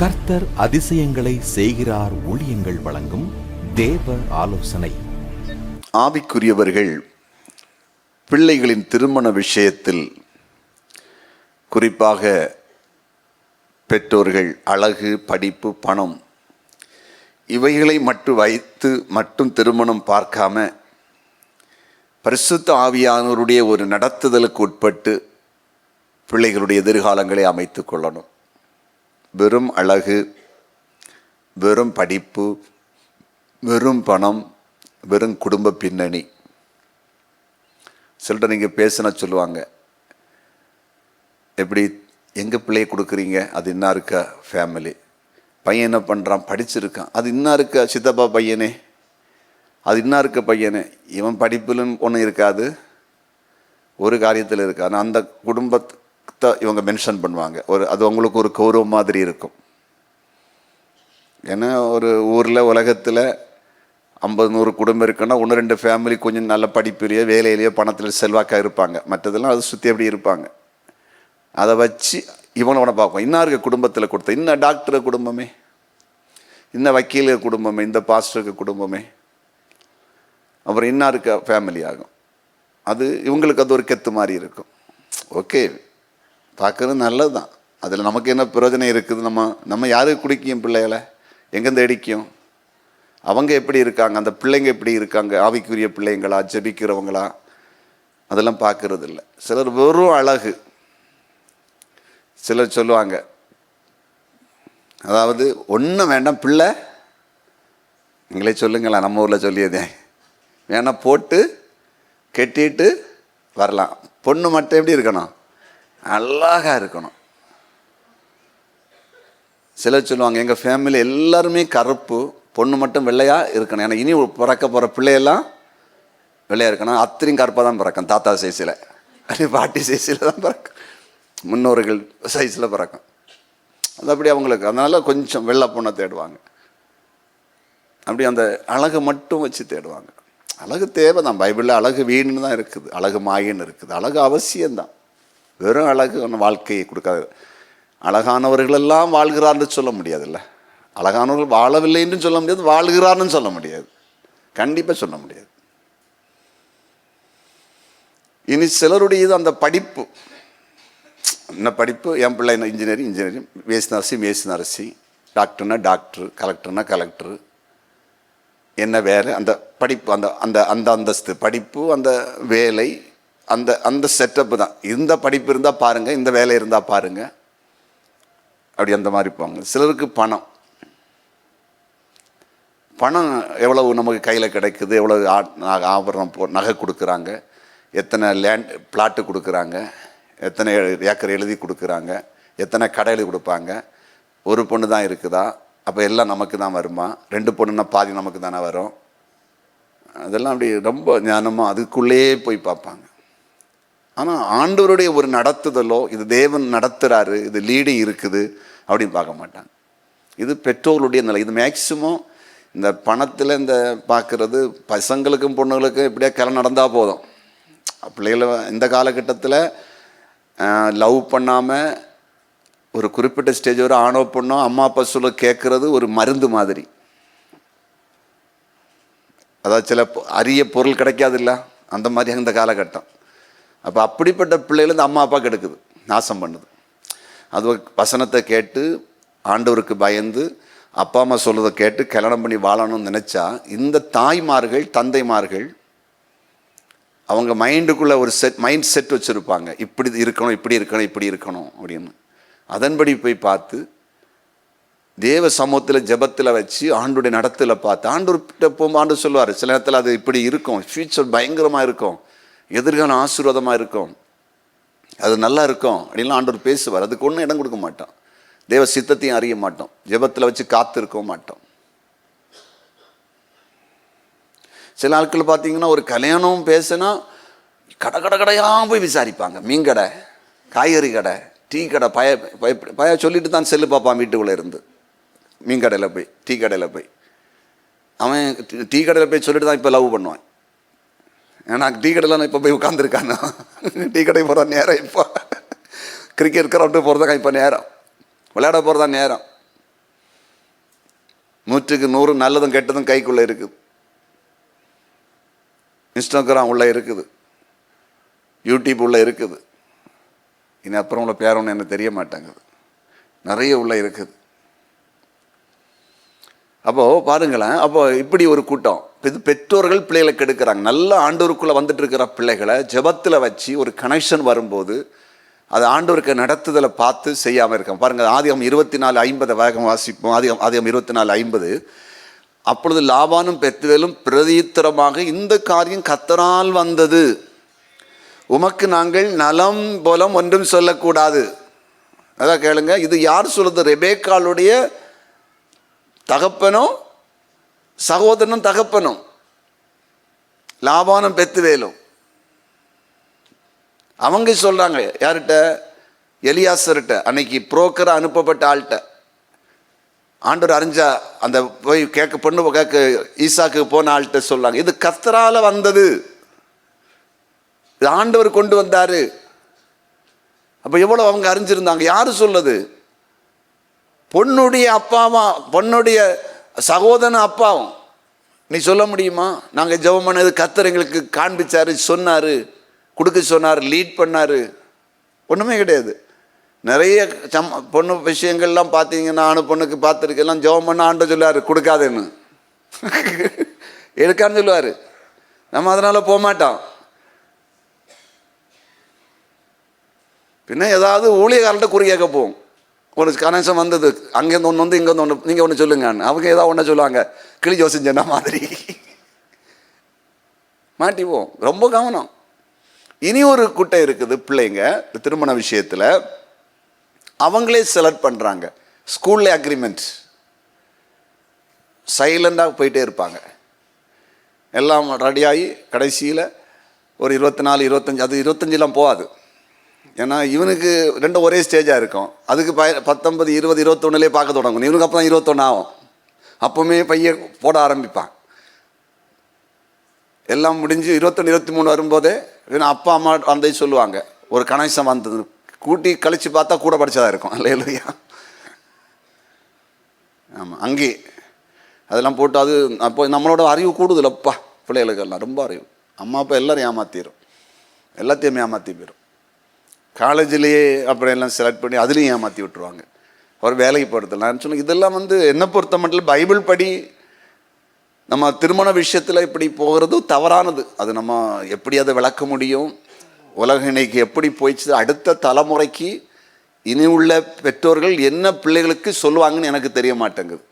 கர்த்தர் அதிசயங்களை செய்கிறார் ஊழியங்கள் வழங்கும் தேவ ஆலோசனை. ஆவிக்குரியவர்கள் பிள்ளைகளின் திருமண விஷயத்தில், குறிப்பாக பெற்றோர்கள் அழகு, படிப்பு, பணம் இவைகளை மட்டும் திருமணம் பார்க்காம பரிசுத்த ஆவியானவருடைய ஒரு நடத்துதலுக்கு உட்பட்டு பிள்ளைகளுடைய எதிர்காலங்களை அமைத்து கொள்ளணும். வெறும் அழகு, வெறும் படிப்பு, வெறும் பணம், வெறும் குடும்ப பின்னணி. சிலர் நீங்கள் பேசினா சொல்லுவாங்க, எப்படி எங்கள் பிள்ளையை கொடுக்குறீங்க, அது இன்னும் இருக்கா ஃபேமிலி, பையன் என்ன பண்ணுறான், படிச்சிருக்கான், அது இன்னும் இருக்கா சித்தப்பா பையனே, அது இன்னும் இருக்க பையனே, இவன் படிப்புலும் ஒன்றும் இருக்காது, ஒரு காரியத்தில் இருக்காது. அந்த குடும்பத்தை இவங்க மென்ஷன் பண்ணுவாங்க. அது அவங்களுக்கு ஒரு கௌரவம் மாதிரி இருக்கும். ஏன்னா ஒரு ஊரில் உலகத்தில் 50-100 குடும்பம் இருக்குன்னா 1-2 ஃபேமிலி கொஞ்சம் நல்ல படிப்பிலேயோ வேலையிலேயோ பணத்தில் செல்வாக்காக இருப்பாங்க. மற்றதெல்லாம் அதை சுற்றி எப்படி இருப்பாங்க. அதை வச்சு இவனோட பார்ப்போம், இன்னும் இருக்க குடும்பத்தில் கொடுத்த, இன்னும் டாக்டர் குடும்பமே, இன்னும் வக்கீல் குடும்பமே, இந்த பாஸ்டருக்கு குடும்பமே, அப்புறம் இன்னும் இருக்க ஃபேமிலி ஆகும். அது இவங்களுக்கு அது ஒரு கெத்து மாதிரி இருக்கும். ஓகே, பார்க்குறது நல்லது தான், அதில் நமக்கு என்ன பிரயோஜனம் இருக்குது? நம்ம யாருக்கு குடிக்கும் பிள்ளைகளை, எங்கேருந்து அடிக்கும், அவங்க எப்படி இருக்காங்க, அந்த பிள்ளைங்க எப்படி இருக்காங்க, ஆவிக்குரிய பிள்ளைங்களா, ஜெபிக்கிறவங்களா, அதெல்லாம் பார்க்கறது இல்லை. சிலர் வெறும் அழகு. சிலர் சொல்லுவாங்க, அதாவது ஒன்றும் வேண்டாம், பிள்ளை நீங்களே சொல்லுங்களா, நம்ம ஊரில் சொல்லியதே வேணா, போட்டு கெட்டிட்டு வரலாம், பொண்ணு மட்டும் எப்படி இருக்கணும், அழகாக இருக்கணும். சிலர் சொல்லுவாங்க, எங்கள் ஃபேமிலி எல்லாருமே கருப்பு, பொண்ணு மட்டும் வெள்ளையாக இருக்கணும், ஏன்னா இனி பிறக்க போகிற பிள்ளையெல்லாம் வெள்ளையாக இருக்கணும். அத்தனையும் கருப்பாக தான் பிறக்கும், தாத்தா சைஸில், பாட்டி சைஸில் தான் பிறக்கும், முன்னோர்கள் சைஸில் பிறக்கும். அது அப்படி அவங்களுக்கு, அதனால் கொஞ்சம் வெள்ளை பொண்ணை தேடுவாங்க. அப்படி அந்த அழகை மட்டும் வச்சு தேடுவாங்க. அழகு தேவை தான், பைபிளில் அழகு வீணுன்னு தான் இருக்குது, அழகு மாயின்னு இருக்குது. அழகு அவசியம்தான், வெறும் அழகு ஒன்று வாழ்க்கையை கொடுக்காது. அழகானவர்களெல்லாம் வாழ்கிறார்னு சொல்ல முடியாதுல்ல, அழகானவர்கள் வாழவில்லைன்னு சொல்ல முடியாது, வாழ்கிறார்னு சொல்ல முடியாது, கண்டிப்பாக சொல்ல முடியாது. இனி சிலருடையது அந்த படிப்பு, என்ன படிப்பு, என் பிள்ளை என்ன இன்ஜினியரிங், வேசினரசி, டாக்டர்னா டாக்டர், கலெக்டர்னா கலெக்டர், என்ன வேலை, அந்த படிப்பு, அந்த அந்த அந்த அந்தஸ்து, படிப்பு, அந்த வேலை, அந்த அந்த செட்டப்பு தான். இந்த படிப்பு இருந்தால் பாருங்கள், இந்த வேலை இருந்தால் பாருங்கள், அப்படி அந்த மாதிரி போவாங்க. சிலருக்கு பணம் எவ்வளவு நமக்கு கையில் கிடைக்குது, எவ்வளவு ஆபரணம் நகை கொடுக்குறாங்க, எத்தனை பிளாட்டு கொடுக்குறாங்க, எத்தனை ஏக்கர் எழுதி கொடுக்குறாங்க, எத்தனை கடையில் கொடுப்பாங்க, ஒரு பொண்ணு தான் இருக்குதா, அப்போ எல்லாம் நமக்கு தான் வருமா, 2 பொண்ணுன்னா பாதி நமக்கு தானே வரும். அதெல்லாம் அப்படி ரொம்ப ஞானமாக அதுக்குள்ளேயே போய் பார்ப்பாங்க. ஆனால் ஆண்டவருடைய ஒரு நடத்துதலோ, இது தேவன் நடத்துகிறாரு, இது லீடிங் இருக்குது அப்படின்னு பார்க்க மாட்டாங்க. இது பெற்றோர்களுடைய நிலை. இது மேக்சிமம் இந்த பணத்தில் இந்த பார்க்குறது பசங்களுக்கும் பொண்ணுங்களுக்கும் இப்படியே கிளை நடந்தால் போதும். பிள்ளைகளை இந்த காலகட்டத்தில் லவ் பண்ணாமல் ஒரு குறிப்பிட்ட ஸ்டேஜ் வரை ஆணோ பொண்ணோ அம்மா அப்பா சொல்ல கேட்குறது ஒரு மருந்து மாதிரி. அதாவது சில அரிய பொருள் கிடைக்காது இல்லை, அந்த மாதிரி இந்த காலகட்டம். அப்போ அப்படிப்பட்ட பிள்ளைகள் இந்த அம்மா அப்பா கெடுக்குது, நாசம் பண்ணுது. அது வசனத்தை கேட்டு ஆண்டவருக்கு பயந்து அப்பா அம்மா சொல்றதை கேட்டு கல்யாணம் பண்ணி வாழணும்னு நினச்சா, இந்த தாய்மார்கள் தந்தைமார்கள் அவங்க மைண்டுக்குள்ளே ஒரு மைண்ட் செட் வச்சுருப்பாங்க, இப்படி இருக்கணும், இப்படி இருக்கணும், இப்படி இருக்கணும் அப்படின்னு. அதன்படி போய் பார்த்து தேவ சமூகத்தில் ஜெபத்தில் வச்சு ஆண்டுடைய நடத்தில் பார்த்து ஆண்டவர்கிட்ட போகும்போது ஆண்டு சொல்லுவார், சில நேரத்தில் அது இப்படி இருக்கும், ஃபியூச்சர் பயங்கரமாக இருக்கும், எதிர்காலம் ஆசீர்வாதமாக இருக்கும், அது நல்லா இருக்கும் அப்படின்லாம் ஆண்டவர் பேசுவார். அதுக்கு ஒன்றும் இடம் கொடுக்க மாட்டோம், தேவ சித்தத்தையும் அறிய மாட்டோம், ஜெபத்தில் வச்சு காத்து இருக்க மாட்டோம். சில ஆட்கள் பார்த்தீங்கன்னா ஒரு கல்யாணம் பேசினா கடையாக போய் விசாரிப்பாங்க. மீன் கடை, காய்கறி கடை, டீ கடை, பய சொல்லிட்டு தான் செல்லு பார்ப்பான் வீட்டுக்குள்ளே இருந்து. மீன் கடையில் போய், டீ கடையில் போய், அவன் டீ கடையில் போய் சொல்லிட்டு தான் இப்போ லவ் பண்ணுவான். ஏன்னா டீ கடையில் நான் இப்போ போய் உட்காந்துருக்கானா, டீ கடை போகிற நேரம் இப்போ கிரிக்கெட் கிரவுண்டு போகிறதா இப்போ நேரம், விளையாட போகிறதா நேரம். 100க்கு 100 நல்லதும் கெட்டதும் கைக்குள்ளே இருக்குது. இன்ஸ்டாகிராம் உள்ளே இருக்குது, யூடியூப் உள்ளே இருக்குது, இனி அப்புறம் உள்ள பேர் ஒன்று என்ன தெரிய மாட்டேங்குது, நிறைய உள்ளே இருக்குது. அப்போது பாருங்களேன், அப்போ இப்படி ஒரு கூட்டம் இது பெற்றோர்கள் பிள்ளைகளை கெடுக்கிறாங்க. நல்ல ஆண்டவருக்குள்ளே வந்துட்டு இருக்கிற பிள்ளைகளை ஜெபத்தில் வச்சு ஒரு கனெக்ஷன் வரும்போது அது ஆண்டவருக்கு நடத்துதலை பார்த்து செய்யாமல் இருக்காங்க. பாருங்கள், ஆதியாகமம் 24:50 வேகம் வாசிப்போம். ஆதியாகமம் 24:50. அப்பொழுது லாபானும் பெத்துவேலும் பிரதியுத்தரமாக, இந்த காரியம் கர்த்தரால் வந்தது, உமக்கு நாங்கள் நலம் போலம் ஒன்றும் சொல்லக்கூடாது. அதான் கேளுங்க, இது யார் சொல்லுது? ரெபேக்காளுடைய தகப்பனும் சகோதரனும் தகப்பனும் லாபானும் பெத்துவேலும் அவங்க சொல்றாங்க. யார்கிட்ட? எலியாசர்கிட்ட, அன்னைக்கு புரோக்கரை அனுப்பப்பட்ட ஆள்கிட்ட. ஆண்டவர் அறிஞ்சா அந்த போய் பொண்ணு கேட்க ஈசாக்கு போன ஆள்கிட்ட சொல்றாங்க, இது கர்த்தரால வந்தது, இது ஆண்டவர் கொண்டு வந்தாரு. அப்ப எவ்வளவு அவங்க அறிஞ்சிருந்தாங்க. யாரு சொல்லுது? பொண்ணுடைய அப்பாவா, பொண்ணுடைய சகோதரன் அப்பாவும். நீ சொல்ல முடியுமா? நாங்கள் ஜெபம் பண்ணது கர்த்தர் எங்களுக்கு காண்பிச்சாரு, சொன்னாரு, கொடுக்க சொன்னார், லீட் பண்ணாரு. ஒன்றுமே கிடையாது. நிறைய பொண்ணு விஷயங்கள்லாம் பார்த்தீங்கன்னா, நானும் பொண்ணுக்கு பார்த்துருக்கெல்லாம் ஜெபம் பண்ண ஆண்டவர் சொல்லுவார் கொடுக்காதேன்னு, எடுக்கான்னு சொல்லுவார். நம்ம அதனால் போக மாட்டோம். பின்ன ஏதாவது ஊழியக்காரர்கிட்ட குறி கேட்க போவோம். ஒரு கனெக்ஷன் வந்தது, அங்கேருந்து ஒன்று வந்து இங்கேருந்து ஒன்று, நீங்கள் ஒன்று சொல்லுங்கன்னு. அவங்க ஏதாவது ஒன்று சொல்லுவாங்க, கிளி ஜோசியம் சொன்ன மாதிரி மாட்டிப்போம். ரொம்ப கவனம். இனி ஒரு கூட்டம் இருக்குது பிள்ளைங்க திருமண விஷயத்தில், அவங்களே செலக்ட் பண்ணுறாங்க. ஸ்கூலில் அக்ரிமெண்ட், சைலண்டாக போயிட்டே இருப்பாங்க. எல்லாம் ரெடியாகி கடைசியில் ஒரு 24, 25, அது 25 போகாது. ஏன்னா இவனுக்கு ரெண்டும் ஒரே ஸ்டேஜாக இருக்கும். அதுக்கு 19, 20, 21 பார்க்க தொடங்கும். இவனுக்கு அப்போ தான் 21 ஆகும். அப்போவுமே பையன் போட ஆரம்பிப்பான். எல்லாம் முடிஞ்சு 21, 23 வரும்போதே இவன் அப்பா அம்மா வந்தே சொல்லுவாங்க, ஒரு கனெக்ஷன் வந்தது, கூட்டி கழித்து பார்த்தா கூட படித்ததாக இருக்கும். இல்லையா? ஆமாம், அங்கே அதெல்லாம் போட்டு அது அப்போ நம்மளோட அறிவு கூடுதலப்பா பிள்ளைகளுக்கெல்லாம் ரொம்ப அறிவு. அம்மா அப்பா எல்லோரும் ஏமாற்றிடும், எல்லாத்தையும் ஏமாற்றி போயிடும். காலேஜிலேயே அப்புறம் எல்லாம் செலக்ட் பண்ணி அதுலேயும் ஏமாற்றி விட்டுருவாங்க. ஒரு வேலைக்கு போகிறதில்ல. நான் சொன்னேன், இதெல்லாம் என்னை பொறுத்த மட்டும் பைபிள் படி நம்ம திருமண விஷயத்தில் இப்படி போகிறது தவறானது. அது நம்ம எப்படி அதை விளக்க முடியும்? உலக இன்னைக்கு எப்படி போயிடுச்சு, அடுத்த தலைமுறைக்கு இனி உள்ள பெற்றோர்கள் என்ன பிள்ளைகளுக்கு சொல்லுவாங்கன்னு எனக்கு தெரிய மாட்டேங்குது.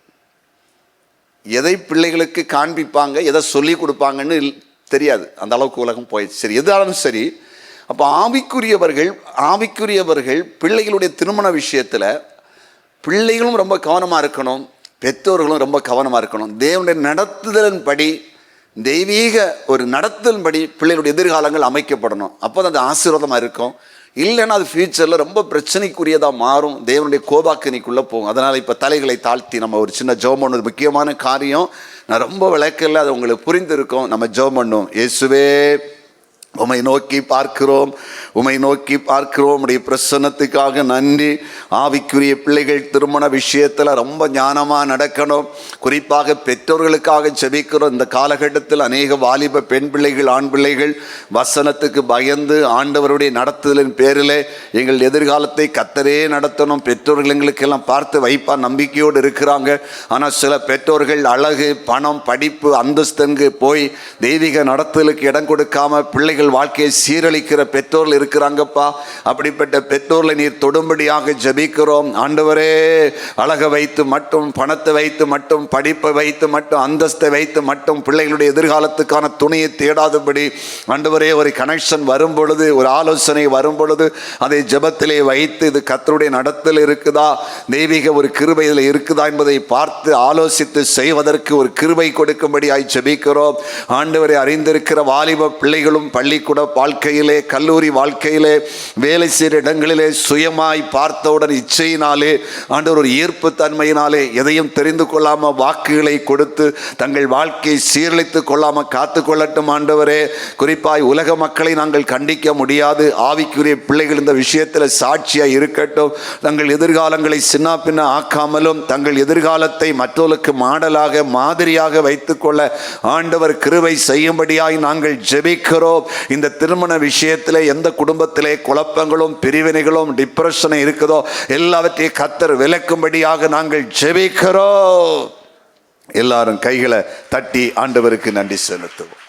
எதை பிள்ளைகளுக்கு காண்பிப்பாங்க, எதை சொல்லி கொடுப்பாங்கன்னு தெரியாது. அந்த அளவுக்கு உலகம் போயிடுச்சு. சரி, எதாலும் சரி. அப்போ ஆவிக்குரியவர்கள் பிள்ளைகளுடைய திருமண விஷயத்தில் பிள்ளைகளும் ரொம்ப கவனமாக இருக்கணும், பெற்றோர்களும் ரொம்ப கவனமாக இருக்கணும். தேவனுடைய நடத்துதலின்படி, தெய்வீக ஒரு நடத்துதலின்படி பிள்ளைகளுடைய எதிர்காலங்கள் அமைக்கப்படணும். அப்போ தான் அது ஆசீர்வாதமாக இருக்கும். இல்லைன்னா அது ஃபியூச்சரில் ரொம்ப பிரச்சனைக்குரியதாக மாறும், தேவனுடைய கோபாக்கினிக்குள்ளே போகும். அதனால் இப்போ தலைகளை தாழ்த்தி நம்ம ஒரு சின்ன ஜெபம் பண்ணுவது முக்கியமான காரியம். நான் ரொம்ப விளக்கல, அது உங்களுக்கு புரிந்திருக்கும். நம்ம ஜெபம் பண்ணுவோம். இயேசுவே, உம்மை நோக்கி பார்க்கிறோம், உம்மை நோக்கி பார்க்கிறோம். உடைய பிரசன்னத்துக்காக நன்றி. ஆவிக்குரிய பிள்ளைகள் திருமண விஷயத்தில் ரொம்ப ஞானமாக நடக்கணும். குறிப்பாக பெற்றோர்களுக்காக ஜெபிக்கிறோம். இந்த காலகட்டத்தில் அநேக வாலிப பெண் பிள்ளைகள், ஆண் பிள்ளைகள் வசனத்துக்கு பயந்து ஆண்டவருடைய நடத்துதலின் பேரில் எங்கள் எதிர்காலத்தை கர்த்தரே நடத்தணும், பெற்றோர்கள் எங்களுக்கெல்லாம் பார்த்து வைப்பார் நம்பிக்கையோடு இருக்கிறாங்க. ஆனால் சில பெற்றோர்கள் அழகு, பணம், படிப்பு, அந்தஸ்தங்கு போய் தெய்வீக நடத்துதலுக்கு இடம் கொடுக்காம பிள்ளைகள் வாழ்க்கையை சீரழிக்கிற பெற்றோர்கள் இருக்கிறாங்கப்பா. அப்படிப்பட்ட பெற்றோர்களை நீர் தொடும்படியாக ஜெபிக்கிறோம். ஆண்டவரே, அழகை வைத்து மட்டும், பணத்தை வைத்து மட்டும், படிப்பை வைத்து மட்டும், அந்தஸ்தை வைத்து மட்டும் பிள்ளைகளுடைய எதிர்காலத்துக்கான துணையை தேடாதபடி ஆண்டவரே, ஒரு கனெக்ஷன் வரும் பொழுது, ஒரு ஆலோசனை வரும் பொழுது அதை ஜெபத்திலே வைத்து இது கர்த்தருடைய நடத்தல் இருக்குதா, தெய்வீக ஒரு கிருபை இதில் இருக்குதா என்பதை பார்த்து ஆலோசித்து செய்வதற்கு ஒரு கிருபை கொடுக்கும்படியாய் ஜெபிக்கிறோம். ஆண்டவரை அறிந்திருக்கிற வாலிப பிள்ளைகளும் பள்ளிக்கூட வாழ்க்கையிலே, கல்லூரி வாழ்க்கையிலே, வேலை செய்கிற இடங்களிலே சுயமாய் பார்த்தவுடன் இச்சையினாலே ஆண்டவர் ஒரு ஈர்ப்பு தன்மையினாலே எதையும் தெரிந்து கொள்ளாமல் வாக்குகளை கொடுத்து தங்கள் வாழ்க்கையை சீரழித்து கொள்ளாமல் காத்து கொள்ளட்டும் ஆண்டவரே. குறிப்பாய் உலக மக்களை நாங்கள் கண்டிக்க முடியாது. ஆவிக்குரிய பிள்ளைகள் இந்த விஷயத்தில் சாட்சியாக இருக்கட்டும். தங்கள் எதிர்காலங்களை சின்ன பின்ன ஆக்காமலும் தங்கள் எதிர்காலத்தை மற்றவர்களுக்கு மாடலாக மாதிரியாக வைத்துக்கொள்ள ஆண்டவர் கிருபை செய்யும்படியாய் நாங்கள் ஜெபிக்கிறோம். இந்த திருமண விஷயத்திலே எந்த குடும்பத்திலே குழப்பங்களும் பிரிவினைகளும் டிப்ரெஷனும் இருக்குதோ எல்லாவற்றையும் கர்த்தர் விலக்கும்படியாக நாங்கள் ஜெபிக்கிறோம். எல்லாரும் கைகளை தட்டி ஆண்டவருக்கு நன்றி செலுத்துவோம்.